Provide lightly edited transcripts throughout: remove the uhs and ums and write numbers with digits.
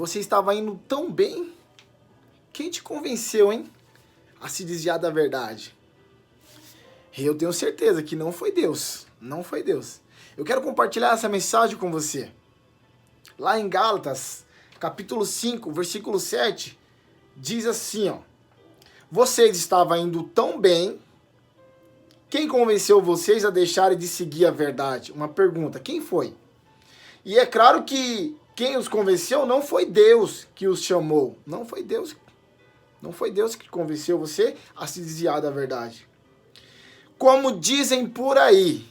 você estava indo tão bem. Quem te convenceu, hein, a se desviar da verdade? Eu tenho certeza que não foi Deus. Não foi Deus. Eu quero compartilhar essa mensagem com você. Lá em Gálatas, capítulo 5, versículo 7, diz assim, ó. Vocês estavam indo tão bem. Quem convenceu vocês a deixarem de seguir a verdade? Uma pergunta. Quem foi? E é claro que quem os convenceu não foi Deus que os chamou. Não foi Deus. Não foi Deus que convenceu você a se desviar da verdade. Como dizem por aí,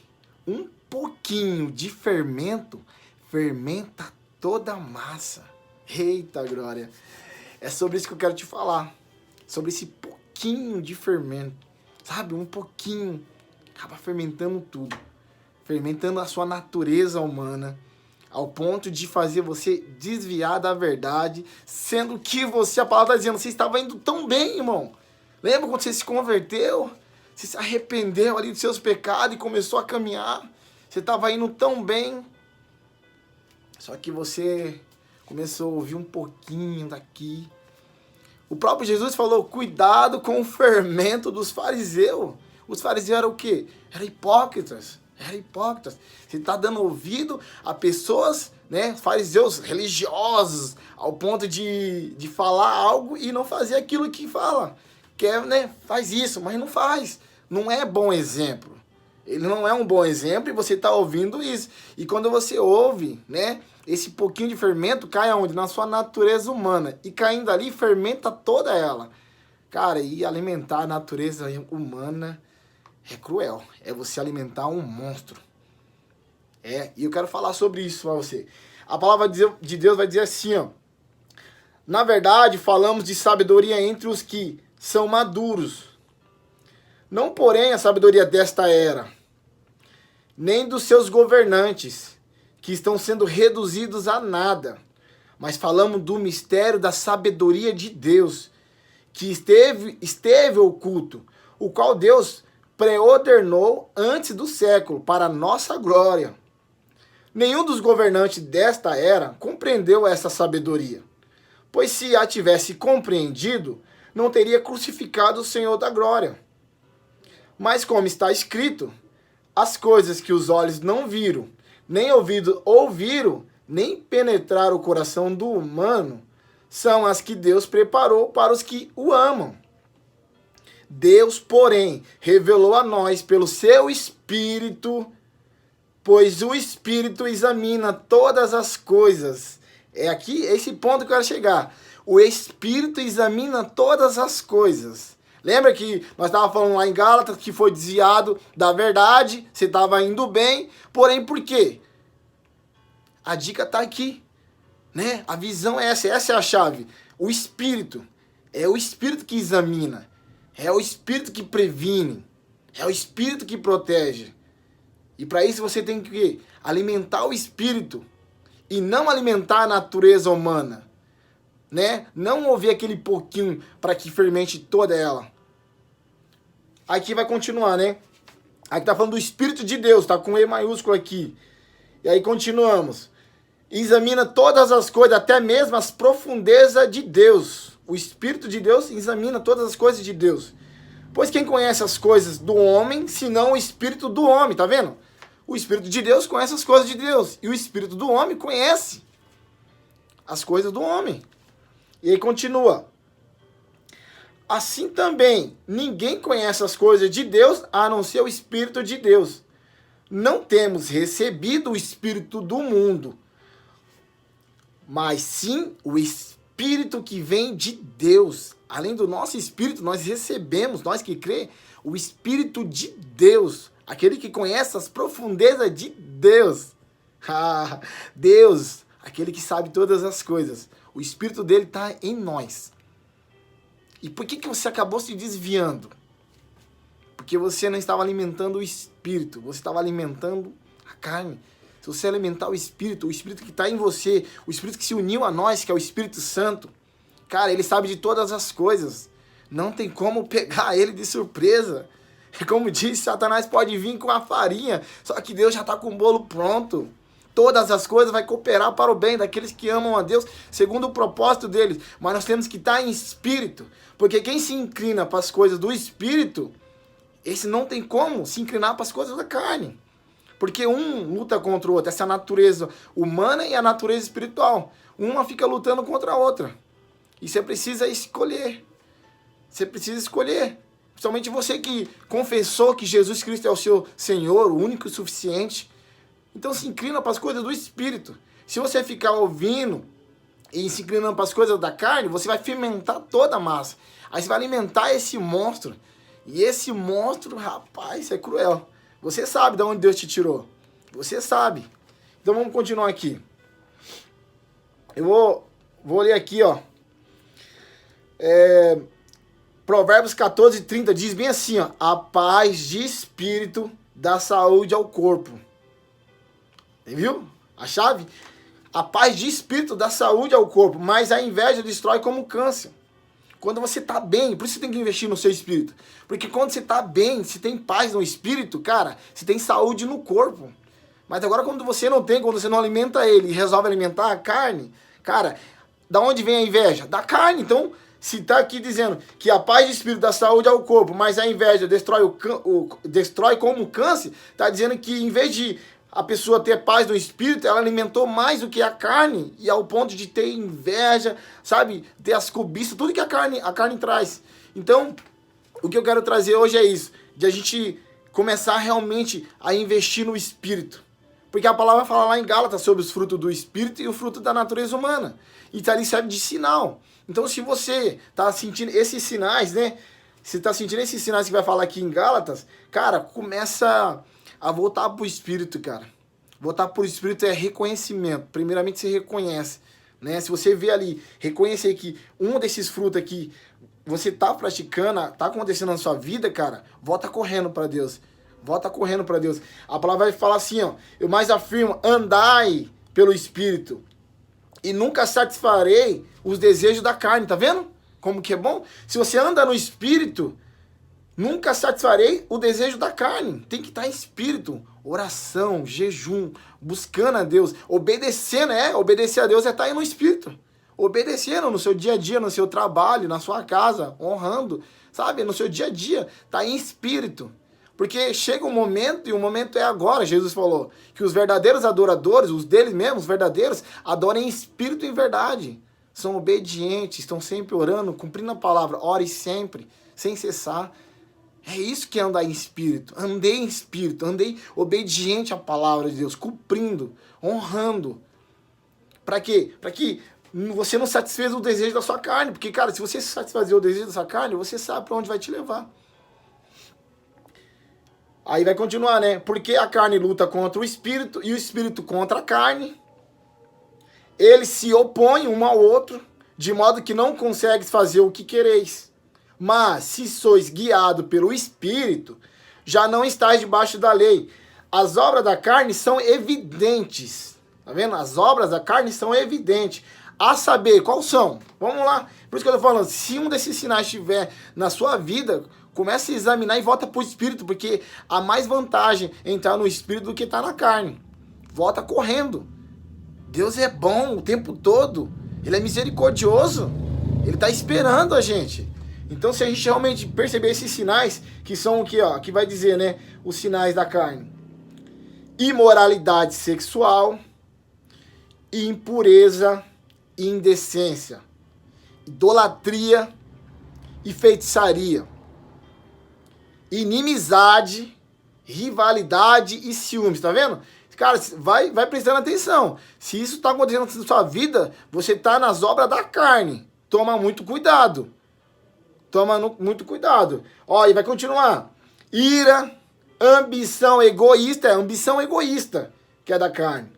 um pouquinho de fermento fermenta toda a massa. Eita, glória. É sobre isso que eu quero te falar. Sobre esse pouquinho de fermento. Sabe, um pouquinho. Acaba fermentando tudo. Fermentando a sua natureza humana. Ao ponto de fazer você desviar da verdade. Sendo que você, a palavra está dizendo, você estava indo tão bem, irmão. Lembra quando você se converteu? Você se arrependeu ali dos seus pecados e começou a caminhar. Você estava indo tão bem. Só que você começou a ouvir um pouquinho daqui. O próprio Jesus falou, cuidado com o fermento dos fariseus. Os fariseus eram o quê? Eram hipócritas. Eram hipócritas. Você está dando ouvido a pessoas, né, fariseus religiosos, ao ponto de falar algo e não fazer aquilo que fala. Quer, né, faz isso, mas não faz. Não é bom exemplo. Ele não é um bom exemplo e você está ouvindo isso. E quando você ouve, né, esse pouquinho de fermento cai aonde? Na sua natureza humana. E caindo ali, fermenta toda ela. Cara, e alimentar a natureza humana é cruel. É você alimentar um monstro. E eu quero falar sobre isso para você. A palavra de Deus vai dizer assim, ó. Na verdade, falamos de sabedoria entre os que são maduros. Não, porém, a sabedoria desta era, nem dos seus governantes, que estão sendo reduzidos a nada. Mas falamos do mistério da sabedoria de Deus, que esteve oculto, o qual Deus preordenou antes do século, para a nossa glória. Nenhum dos governantes desta era compreendeu essa sabedoria, pois se a tivesse compreendido, não teria crucificado o Senhor da glória. Mas como está escrito, as coisas que os olhos não viram, nem ouvido ouviram, nem penetraram o coração do humano, são as que Deus preparou para os que o amam. Deus, porém, revelou a nós pelo seu Espírito, pois o Espírito examina todas as coisas. É aqui esse ponto que eu quero chegar. O Espírito examina todas as coisas. Lembra que nós estávamos falando lá em Gálatas que foi desviado da verdade, você estava indo bem, porém por quê? A dica está aqui, né? A visão é essa é a chave. O Espírito, é o Espírito que examina, é o Espírito que previne, é o Espírito que protege. E para isso você tem que alimentar o Espírito e não alimentar a natureza humana. Né? Não ouvir aquele pouquinho para que fermente toda ela. Aqui vai continuar, né? Aqui tá falando do Espírito de Deus, tá com E maiúsculo aqui. E aí continuamos. Examina todas as coisas, até mesmo as profundezas de Deus. O Espírito de Deus examina todas as coisas de Deus. Pois quem conhece as coisas do homem, senão o Espírito do homem, tá vendo? O Espírito de Deus conhece as coisas de Deus. E o Espírito do homem conhece as coisas do homem. E aí continua. Assim também, ninguém conhece as coisas de Deus, a não ser o Espírito de Deus. Não temos recebido o Espírito do mundo, mas sim o Espírito que vem de Deus. Além do nosso Espírito, nós recebemos, nós que crê, o Espírito de Deus. Aquele que conhece as profundezas de Deus. Deus, aquele que sabe todas as coisas. O Espírito dele está em nós. E por que você acabou se desviando? Porque você não estava alimentando o Espírito. Você estava alimentando a carne. Se você alimentar o Espírito que está em você, o Espírito que se uniu a nós, que é o Espírito Santo, cara, ele sabe de todas as coisas. Não tem como pegar ele de surpresa. Como disse, Satanás pode vir com a farinha, só que Deus já está com o bolo pronto. Todas as coisas vai cooperar para o bem daqueles que amam a Deus, segundo o propósito deles. Mas nós temos que estar em espírito, porque quem se inclina para as coisas do espírito, esse não tem como se inclinar para as coisas da carne. Porque um luta contra o outro, essa natureza humana e a natureza espiritual. Uma fica lutando contra a outra. E você precisa escolher. Você precisa escolher. Principalmente você que confessou que Jesus Cristo é o seu Senhor, o único e suficiente. Então se inclina para as coisas do Espírito. Se você ficar ouvindo e se inclinando para as coisas da carne, você vai fermentar toda a massa. Aí você vai alimentar esse monstro. E esse monstro, rapaz, é cruel. Você sabe de onde Deus te tirou. Você sabe. Então vamos continuar aqui. Eu vou ler aqui, ó. Provérbios 14:30 diz bem assim, ó. A paz de espírito dá saúde ao corpo. Viu? A chave? A paz de espírito dá saúde ao corpo, mas a inveja destrói como câncer. Quando você tá bem, por isso você tem que investir no seu espírito. Porque quando você tá bem, se tem paz no espírito, cara, você tem saúde no corpo. Mas agora quando você não tem, quando você não alimenta ele e resolve alimentar a carne, cara, da onde vem a inveja? Da carne. Então, se tá aqui dizendo que a paz de espírito dá saúde ao corpo, mas a inveja destrói como câncer, tá dizendo que em vez de a pessoa ter paz no espírito, ela alimentou mais do que a carne, e ao ponto de ter inveja, sabe, ter as cobiças, tudo que a carne traz. Então, o que eu quero trazer hoje é isso, de a gente começar realmente a investir no espírito. Porque a palavra fala lá em Gálatas sobre os frutos do espírito e o fruto da natureza humana. E tá ali serve de sinal. Então, se você tá sentindo esses sinais, né, se tá sentindo esses sinais que vai falar aqui em Gálatas, cara, começa a voltar pro Espírito, cara. Voltar pro Espírito é reconhecimento. Primeiramente, você reconhece, né? Se você vê ali, reconhecer que um desses frutos aqui você tá praticando, tá acontecendo na sua vida, cara, volta correndo para Deus. Volta correndo para Deus. A palavra vai falar assim, ó. Eu mais afirmo, andai pelo Espírito e nunca satisfarei os desejos da carne. Tá vendo? Como que é bom? Se você anda no Espírito, nunca satisfarei o desejo da carne. Tem que estar em espírito. Oração, jejum, buscando a Deus, obedecendo. Obedecer a Deus é estar aí no espírito. Obedecendo no seu dia a dia, no seu trabalho, na sua casa, honrando, sabe? No seu dia a dia, tá em espírito. Porque chega um momento, e o momento é agora, Jesus falou, que os verdadeiros adoradores, os deles mesmos, os verdadeiros, adoram em espírito e em verdade. São obedientes, estão sempre orando, cumprindo a palavra, ore sempre, sem cessar. É isso que é andar em espírito. Andei em espírito, andei obediente à palavra de Deus, cumprindo, honrando. Para quê? Para que você não satisfez o desejo da sua carne. Porque, cara, se você satisfazer o desejo da sua carne, você sabe para onde vai te levar. Aí vai continuar, né? Porque a carne luta contra o espírito e o espírito contra a carne. Eles se opõem um ao outro, de modo que não consegues fazer o que quereis. Mas, se sois guiado pelo Espírito, já não estáis debaixo da lei. As obras da carne são evidentes. Tá vendo? As obras da carne são evidentes. A saber, quais são? Vamos lá. Por isso que eu tô falando, se um desses sinais estiver na sua vida, comece a examinar e volta pro Espírito, porque há mais vantagem entrar no Espírito do que estar na carne. Volta correndo. Deus é bom o tempo todo. Ele é misericordioso. Ele tá esperando a gente. Então, se a gente realmente perceber esses sinais, que são o que, ó, que vai dizer, né, os sinais da carne: imoralidade sexual, impureza e indecência, idolatria e feitiçaria, inimizade, rivalidade e ciúmes, tá vendo? Cara, vai prestando atenção. Se isso tá acontecendo na sua vida, você tá nas obras da carne. Toma muito cuidado. Toma muito cuidado. Ó, e vai continuar. Ira, ambição egoísta, ambição egoísta, que é da carne.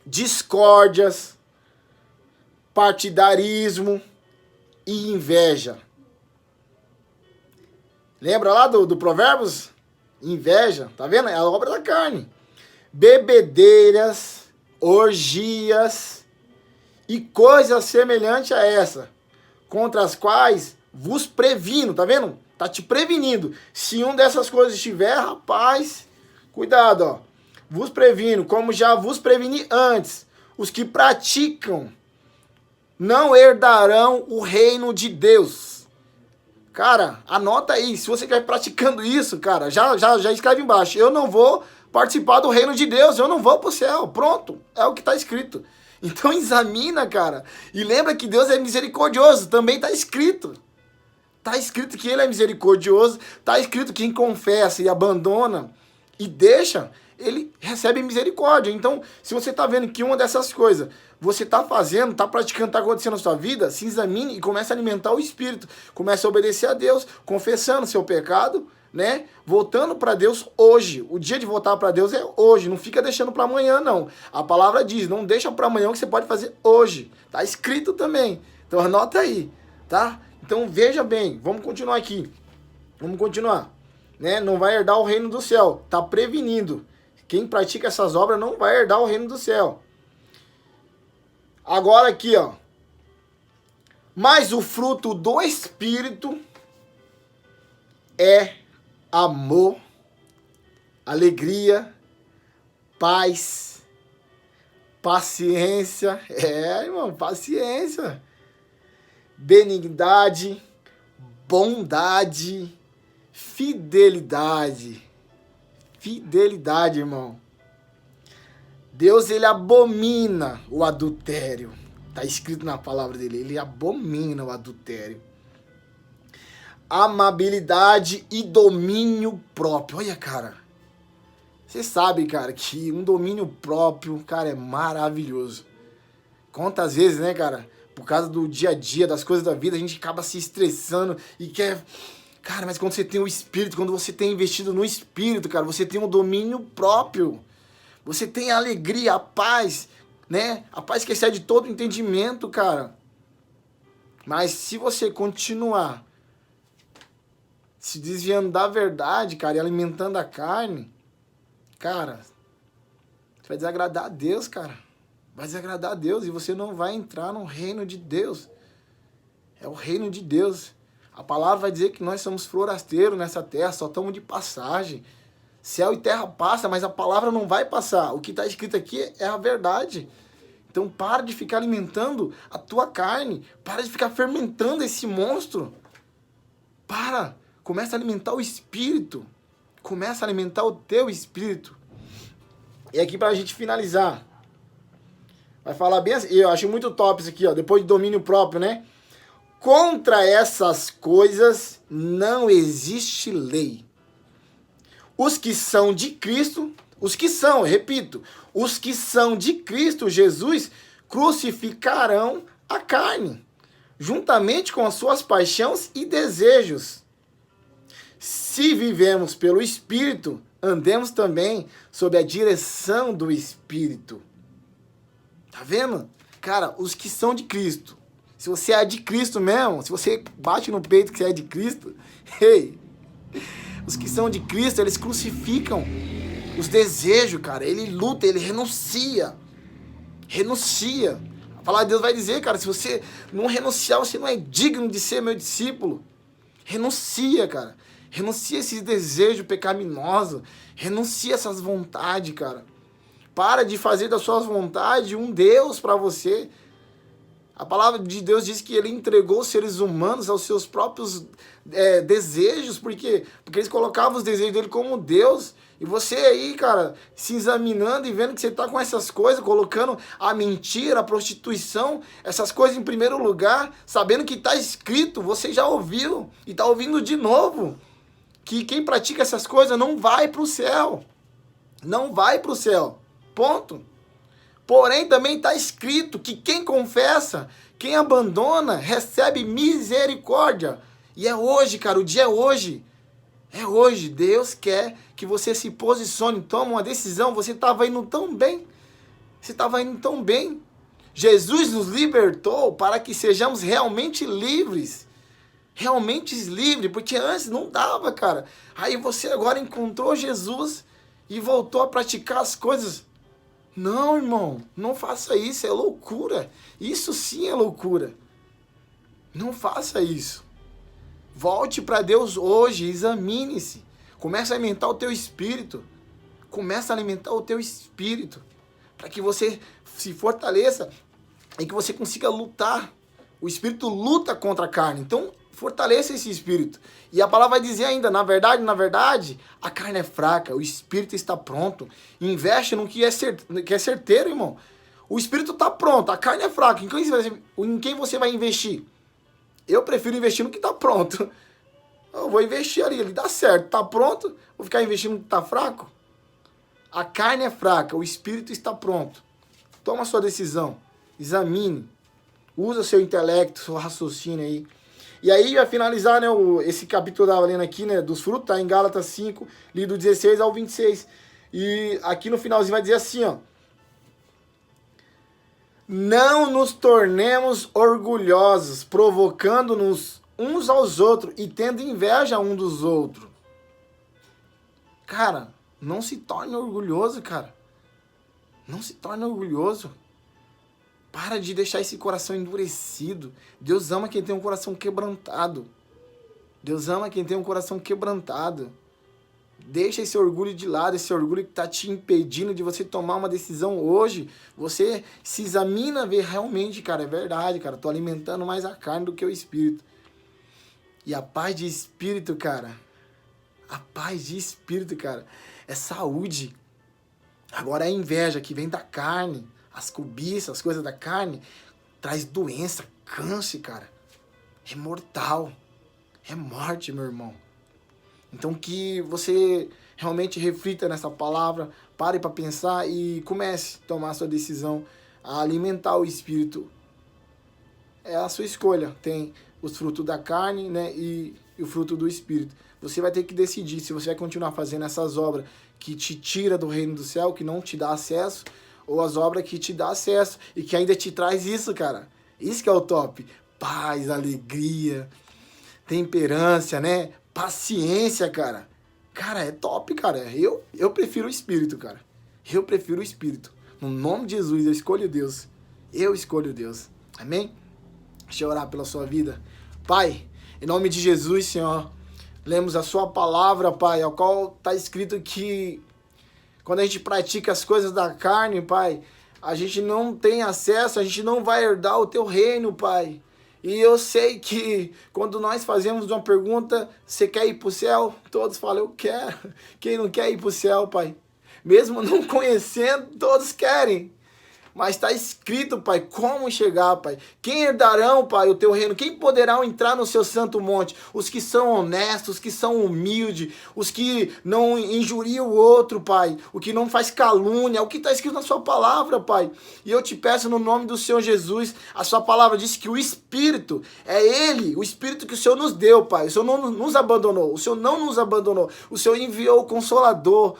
Discórdias, partidarismo e inveja. Lembra lá do Provérbios? Inveja, tá vendo? É a obra da carne. Bebedeiras, orgias e coisas semelhantes a essa, contra as quais vos previno, tá vendo? Tá te prevenindo. Se um dessas coisas estiver, rapaz, cuidado, ó. Vos previno, como já vos preveni antes, os que praticam não herdarão o reino de Deus. Cara, anota aí, se você estiver praticando isso, cara, já escreve embaixo. Eu não vou participar do reino de Deus, eu não vou pro céu. Pronto, é o que está escrito. Então examina, cara, e lembra que Deus é misericordioso, também está escrito. Está escrito que Ele é misericordioso, está escrito que quem confessa e abandona e deixa, Ele recebe misericórdia. Então, se você está vendo que uma dessas coisas você está fazendo, está praticando, está acontecendo na sua vida, se examine e comece a alimentar o Espírito. Comece a obedecer a Deus, confessando seu pecado, né? Voltando para Deus hoje. O dia de voltar para Deus é hoje. Não fica deixando para amanhã, não. A palavra diz, não deixa para amanhã o que você pode fazer hoje. Tá escrito também. Então anota aí, tá? Então veja bem, vamos continuar aqui. Vamos continuar. Né? Não vai herdar o reino do céu. Tá prevenindo. Quem pratica essas obras não vai herdar o reino do céu. Agora aqui, ó. Mas o fruto do Espírito é amor, alegria, paz, paciência. Irmão, paciência. Benignidade, bondade, fidelidade. Fidelidade, irmão. Deus, ele abomina o adultério. Está escrito na palavra dele. Ele abomina o adultério. Amabilidade e domínio próprio. Olha, cara. Você sabe, cara, que um domínio próprio, cara, é maravilhoso. Quantas vezes, né, cara? Por causa do dia a dia, das coisas da vida, a gente acaba se estressando e quer... Cara, mas quando você tem o Espírito, quando você tem investido no Espírito, cara, você tem um domínio próprio. Você tem a alegria, a paz, né? A paz que excede todo entendimento, cara. Mas se você continuar se desviando da verdade, cara, e alimentando a carne, cara, você vai desagradar a Deus, cara. Vai desagradar a Deus e você não vai entrar no reino de Deus. É o reino de Deus. A palavra vai dizer que nós somos forasteiros nessa terra, só estamos de passagem. Céu e terra passa, mas a palavra não vai passar. O que está escrito aqui é a verdade. Então para de ficar alimentando a tua carne. Para de ficar fermentando esse monstro. Para. Começa a alimentar o Espírito. Começa a alimentar o teu Espírito. E aqui para a gente finalizar. Vai falar bem assim. Eu acho muito top isso aqui, ó. Depois de domínio próprio, né? Contra essas coisas não existe lei. Os que são de Cristo, os que são de Cristo Jesus crucificarão a carne, juntamente com as suas paixões e desejos. Se vivemos pelo Espírito, andemos também sob a direção do Espírito. Tá vendo? Cara, os que são de Cristo. Se você é de Cristo mesmo, se você bate no peito que você é de Cristo, ei... Os que são de Cristo, eles crucificam os desejos, cara. Ele luta, ele renuncia. Renuncia. A palavra de Deus vai dizer, cara, se você não renunciar, você não é digno de ser meu discípulo. Renuncia, cara. Renuncia esses desejos pecaminosos. Renuncia essas vontades, cara. Para de fazer das suas vontades um Deus para você. A palavra de Deus diz que ele entregou os seres humanos aos seus próprios desejos, porque eles colocavam os desejos dele como Deus. E você aí, cara, se examinando e vendo que você tá com essas coisas, colocando a mentira, a prostituição, essas coisas em primeiro lugar, sabendo que tá escrito, você já ouviu e tá ouvindo de novo, que quem pratica essas coisas não vai pro céu. Não vai pro céu. Ponto. Porém, também está escrito que quem confessa, quem abandona, recebe misericórdia. E é hoje, cara, o dia é hoje. É hoje. Deus quer que você se posicione, tome uma decisão. Você estava indo tão bem. Você estava indo tão bem. Jesus nos libertou para que sejamos realmente livres. Realmente livres, porque antes não dava, cara. Aí você agora encontrou Jesus e voltou a praticar as coisas. Não, irmão, não faça isso, é loucura. Isso sim é loucura. Não faça isso. Volte para Deus hoje, examine-se. Comece a alimentar o teu espírito. Começa a alimentar o teu espírito, para que você se fortaleça e que você consiga lutar. O espírito luta contra a carne, então fortaleça esse espírito. E a palavra vai dizer ainda, na verdade, a carne é fraca, o espírito está pronto. Investe no que é certeiro, irmão. O espírito está pronto, a carne é fraca. Em quem você vai investir? Eu prefiro investir no que está pronto. Eu vou investir ali, ele dá certo, está pronto, vou ficar investindo no que está fraco? A carne é fraca, o espírito está pronto. Toma a sua decisão, examine, usa seu intelecto, seu raciocínio aí. E aí vai finalizar, né, esse capítulo da lendo aqui, né, dos frutos, tá em Gálatas 5, li do 16 ao 26. E aqui no finalzinho vai dizer assim, ó: não nos tornemos orgulhosos, provocando-nos uns aos outros e tendo inveja um dos outros. Cara, não se torne orgulhoso, cara. Não se torne orgulhoso. Para de deixar esse coração endurecido. Deus ama quem tem um coração quebrantado. Deus ama quem tem um coração quebrantado. Deixa esse orgulho de lado, esse orgulho que está te impedindo de você tomar uma decisão hoje. Você se examina, ver realmente, cara, é verdade, cara. Tô alimentando mais a carne do que o espírito. E a paz de espírito, cara, a paz de espírito, cara, é saúde. Agora a inveja que vem da carne, as cobiças, as coisas da carne, traz doença, câncer, cara. É mortal. É morte, meu irmão. Então que você realmente reflita nessa palavra, pare para pensar e comece a tomar a sua decisão, a alimentar o espírito. É a sua escolha. Tem os frutos da carne, né, e o fruto do espírito. Você vai ter que decidir se você vai continuar fazendo essas obras que te tira do reino do céu, que não te dá acesso, ou as obras que te dá acesso e que ainda te traz isso, cara. Isso que é o top. Paz, alegria, temperança, né? Paciência, cara. Cara, é top, cara. Eu prefiro o espírito, cara. Eu prefiro o espírito. No nome de Jesus, eu escolho Deus. Eu escolho Deus. Amém? Deixa eu orar pela sua vida. Pai, em nome de Jesus, Senhor, lemos a sua palavra, Pai, ao qual está escrito que quando a gente pratica as coisas da carne, Pai, a gente não tem acesso, a gente não vai herdar o teu reino, Pai. E eu sei que quando nós fazemos uma pergunta, você quer ir para o céu? Todos falam, eu quero. Quem não quer ir para o céu, Pai? Mesmo não conhecendo, todos querem. Mas está escrito, Pai, como chegar, Pai. Quem herdarão, Pai, o teu reino? Quem poderão entrar no seu santo monte? Os que são honestos, os que são humildes, os que não injuriam o outro, Pai. O que não faz calúnia, o que está escrito na sua palavra, Pai. E eu te peço no nome do Senhor Jesus, a sua palavra diz que o Espírito, é Ele, o Espírito que o Senhor nos deu, Pai. O Senhor não nos abandonou, o Senhor não nos abandonou. O Senhor enviou o Consolador,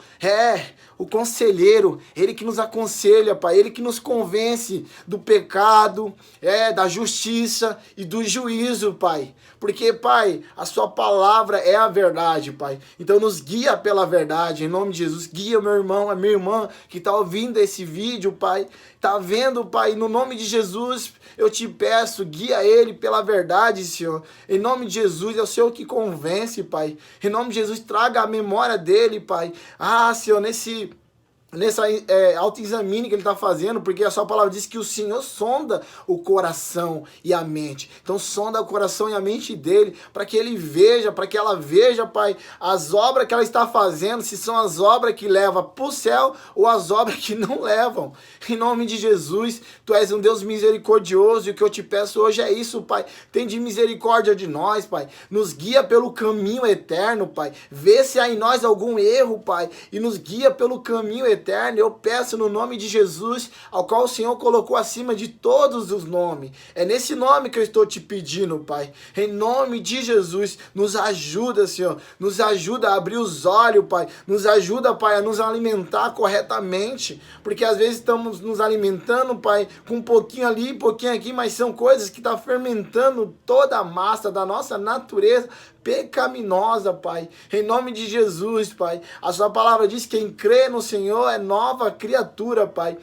o Conselheiro, Ele que nos aconselha, Pai, Ele que nos convence do pecado, da justiça e do juízo, Pai. Porque, Pai, a sua palavra é a verdade, Pai. Então nos guia pela verdade, em nome de Jesus. Guia meu irmão, a minha irmã que está ouvindo esse vídeo, Pai. Está vendo, Pai, no nome de Jesus, eu te peço, guia ele pela verdade, Senhor. Em nome de Jesus, é o Senhor que convence, Pai. Em nome de Jesus, traga a memória dele, Pai. Ah, Senhor, nessa autoexamine que ele está fazendo, porque a sua palavra diz que o Senhor sonda o coração e a mente. Então sonda o coração e a mente dele, para que ele veja, para que ela veja, Pai, as obras que ela está fazendo, se são as obras que levam para o céu ou as obras que não levam. Em nome de Jesus, Tu és um Deus misericordioso, e o que eu te peço hoje é isso, Pai. Tem de misericórdia de nós, Pai. Nos guia pelo caminho eterno, Pai. Vê se há em nós algum erro, Pai, e nos guia pelo caminho eterno. Eu peço no nome de Jesus, ao qual o Senhor colocou acima de todos os nomes. É nesse nome que eu estou te pedindo, Pai. Em nome de Jesus, nos ajuda, Senhor. Nos ajuda a abrir os olhos, Pai. Nos ajuda, Pai, a nos alimentar corretamente. Porque às vezes estamos nos alimentando, Pai, com um pouquinho ali, um pouquinho aqui, mas são coisas que estão fermentando toda a massa da nossa natureza pecaminosa, Pai. Em nome de Jesus, Pai. A sua palavra diz que quem crê no Senhor é nova criatura, Pai.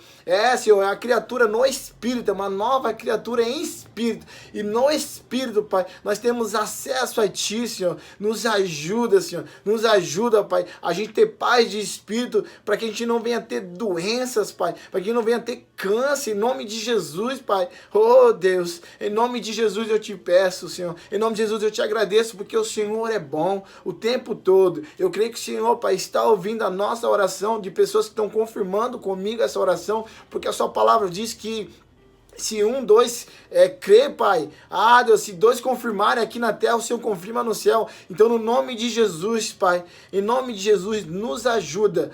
Senhor, é a criatura no Espírito, é uma nova criatura em Espírito. E no Espírito, Pai, nós temos acesso a Ti, Senhor. Nos ajuda, Senhor. Nos ajuda, Pai, a gente ter paz de Espírito, para que a gente não venha ter doenças, Pai. Para que a gente não venha ter câncer, em nome de Jesus, Pai. Oh, Deus, em nome de Jesus eu te peço, Senhor. Em nome de Jesus eu te agradeço, porque o Senhor é bom o tempo todo. Eu creio que o Senhor, Pai, está ouvindo a nossa oração, de pessoas que estão confirmando comigo essa oração, porque a sua palavra diz que se dois crer, Pai, Deus, se dois confirmarem aqui na terra, o Senhor confirma no céu. Então, no nome de Jesus, Pai, em nome de Jesus, nos ajuda,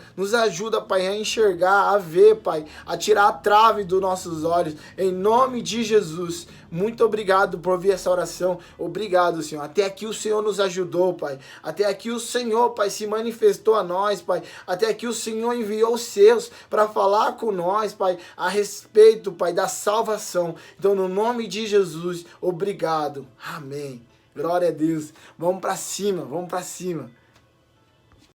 Pai, a enxergar, a ver, Pai, a tirar a trave dos nossos olhos, em nome de Jesus. Muito obrigado por ouvir essa oração. Obrigado, Senhor. Até aqui o Senhor nos ajudou, Pai. Até aqui o Senhor, Pai, se manifestou a nós, Pai. Até aqui o Senhor enviou os seus para falar com nós, Pai, a respeito, Pai, da salvação. Então, no nome de Jesus, obrigado. Amém. Glória a Deus. Vamos para cima, vamos para cima.